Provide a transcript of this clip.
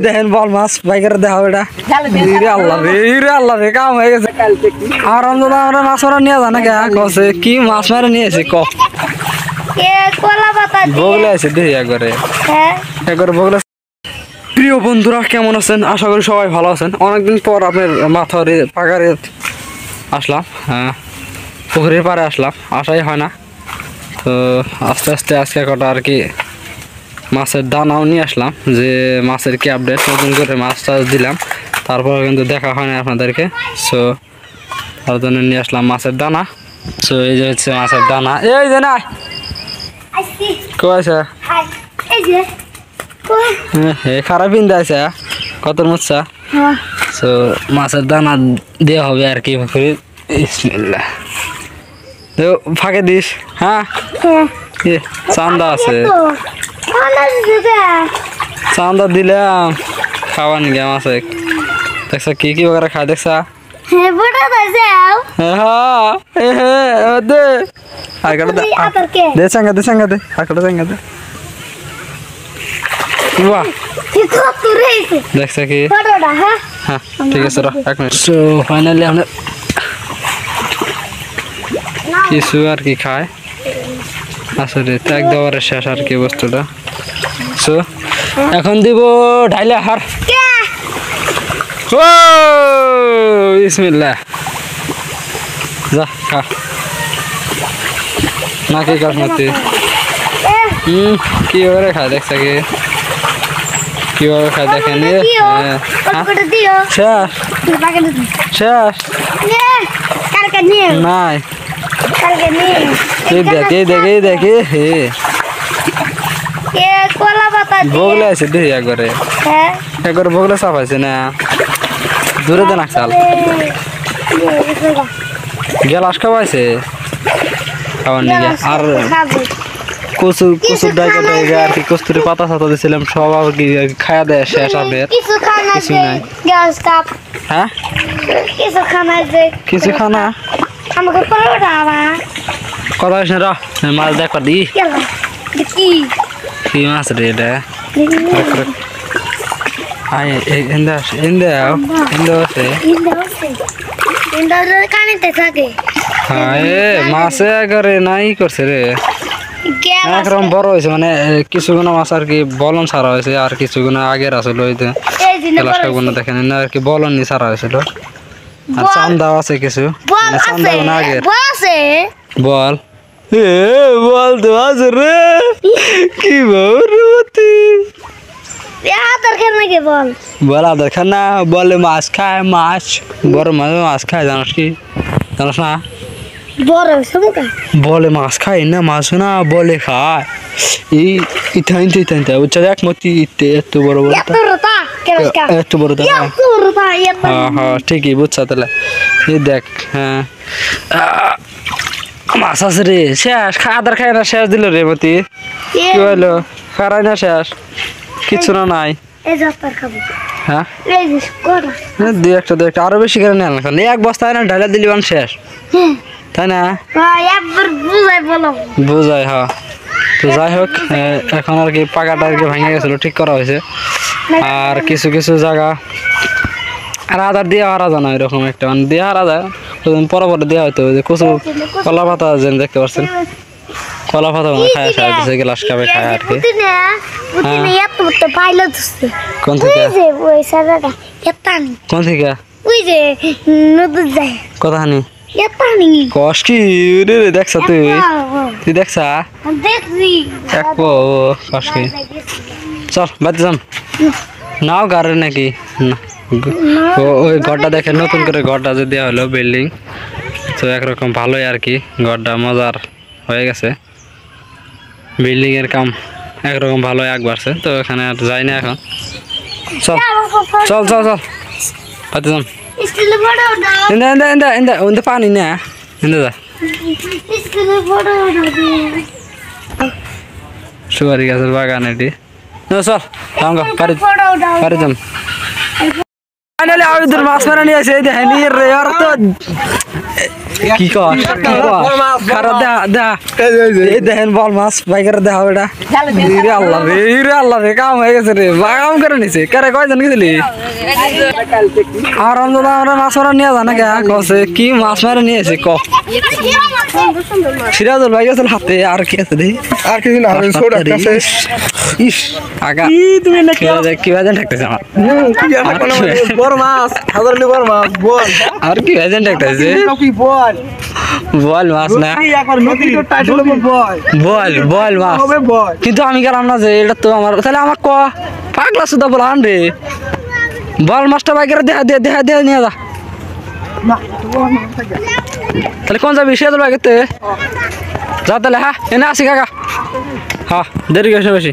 দেখেন বল মাছ বাইকের দেখা এটা আল্লাহ রে কাম হয়ে গেছে আর আমরা মাছ মারা নিয়ে জানা কে কছে কি মাছ মারা নিয়েছি ক বগলে আছে দেখি একবারে বগলে। প্রিয় বন্ধুরা কেমন আছেন? আশা করি সবাই ভালো আছেন। অনেকদিন পর আপনার মাথারে পাকারে আসলাম, পুকুরের পাড়ে আসলাম, আসাই হয় না। তো আস্তে আস্তে আজকে কটা আর কি মাছের দানাও নিয়ে আসলাম, যে মাছের কি আপডেট, নতুন করে মাছ টাছ দিলাম, তারপর কিন্তু দেখা হয় না আপনাদেরকে। সো তার জন্য নিয়ে আসলাম মাছের দানা। সো এই যে হচ্ছে মাছের দানা, এই যে না কয়েছে খারাপ পিন্দা আছে কত মুচ্ছা। সো মাছের দানা দেওয়া হবে আর কি পুকুরে। বিসমিল্লাহ ফাঁকে দিস। হ্যাঁ চান্দা আছে, চান্দা দিলাম খাওয়া নি গে মাছে। দেখছা কি কি ওরা খায় দেখছা? দে চাঙ্গা দে চাঙ্গা দে আঁকড়া চাঙ্গা দে। বাহ দেখছা কি? হ্যাঁ ঠিক আছে এক মিনিট। সো ফাইনালি আমরা কিছু আর কি খায় আসলে ত্যাগ দেওয়ার শেষ আর কি বস্তুটা। সো এখন দিব ঢাইলে হার। ও বিসমিল্লাহ যা খা না কি কাজ মতে কিভাবে খায় দেখছা কি কিভাবে খায় দেখেন। শেষ শেষ নাই দেখে দেখে দেখে হে বগলে আছে দেখি একবারে একবারে বগলে সাফ আছে না দূরে দেন চাল গেলাস খাওয়াইছে খাওয়ার নিয়ে। আর কচুর কচুর ডাইকা ডাইকা আর কি কস্তুরি পাতা সাতা দিয়েছিলাম সব আর কি খাওয়া দেয় শেষ আপনার কিছু নাই। হ্যাঁ কিছু খানা কথা হয়েছে র মাছ দেখ দি কি মাছ রে এটা মাছে করে নাই করছে রে একরকম বড় হয়েছে মানে কিছুগুলো মাছ আর কি বলন ছাড়া হয়েছে আর কিছুগুলো আগের আসল হইতে দেখেন আর কি বলন নি ছাড়া হয়েছিল। আর চান্দাও আছে কিছু চান্দা আগের বল বল তো আছে রে কি বল আদার খানা বলে মাছ খায় মাছ বড় মাছ মাছ খায় জানাস কি জানাস না বলে মাছ খায় না মাছ না বলে খায় এই ইথাইনতে ইথাইনতে উচ্চ দেখ মতি এত বড় বড় এত বড় হ্যাঁ হ্যাঁ ঠিকই বুঝছা তাহলে এই দেখ। হ্যাঁ মাছ আছে রে শেষ আদার খায় না শেষ দিল রে মতি কি হইলো খারাই না শেষ কিছু না নাই। হ্যাঁ দুই একটা দুই একটা আরো বেশি করে নেন এক বস্তা না ঢালা দিলি শেষ তাই না বুঝাই। হ্যাঁ তো যাই হোক এখন আর কি পাকাটা আর কি ভেঙে গেছিল ঠিক করা হয়েছে। আর কিছু কিছু জায়গা আর আদার দিয়ে হারা যায় না এরকম একটা মানে দিয়ে হারা যায় পরে পরে দেওয়া হয়তো কচু কলা পাতা যেন দেখতে পাচ্ছেন কলা পাতা মানে খায় খায় দিচ্ছে গ্লাস কাপে খায় আর কি। কোন থেকে কোন থেকে কথা নি কষ কি রে দেখছা তুই তুই দেখছা কষ কি চল বাড়িতে যাম নাও গাড়ি নাকি না ওই ঘরটা দেখে নতুন করে ঘরটা যে দেওয়া হলো বিল্ডিং তো একরকম ভালোই আর কি ঘরটা মজার হয়ে গেছে। বিল্ডিং এর কাম একরকম ভালোই আগ বাড়ছে তো এখানে আর যাই না এখন। চল চল চল চল পাতে যাম পানি না যা সুপারি গাছের বাগান এটি চল পারি যাম। ফাইনালি আবিদুল মাছ মারা নিয়ে আসে দেখেন রে আর তো কি কর খারাপ দেখা এই দেখেন বল মাছ বাইকের দেখা এটা রে আল্লাহ রে কাম হয়ে গেছে রে বা কাম করে নিছে কারে কয়জন গেছিলি আর আমরা মাছ মারা নিয়ে জানা কে কছে কি মাছ মারা নিয়েছে ক সিরাজুল ভাই গেছিল হাতে আর কি আছে রে আর কিছু না ছোট একটা ইস আগা তুমি কি বাজেন ঠেকতেছে আমার বড় মাছ হাজার বড় মাছ বল আর কি বাজেন ঠেকতেছে কি বল বল মাছ না বল বল মাছ বল কিন্তু আমি গেলাম না যে এটা তো আমার তাহলে আমার ক পাগলা সুদা বল আন রে বল মাছটা বাইকের দেখা নিয়ে যা তাহলে কোন যাবি সিরাজুল ভাই যা তাহলে হ্যাঁ এনে আসি কাকা হ্যাঁ দেরি গেছে বেশি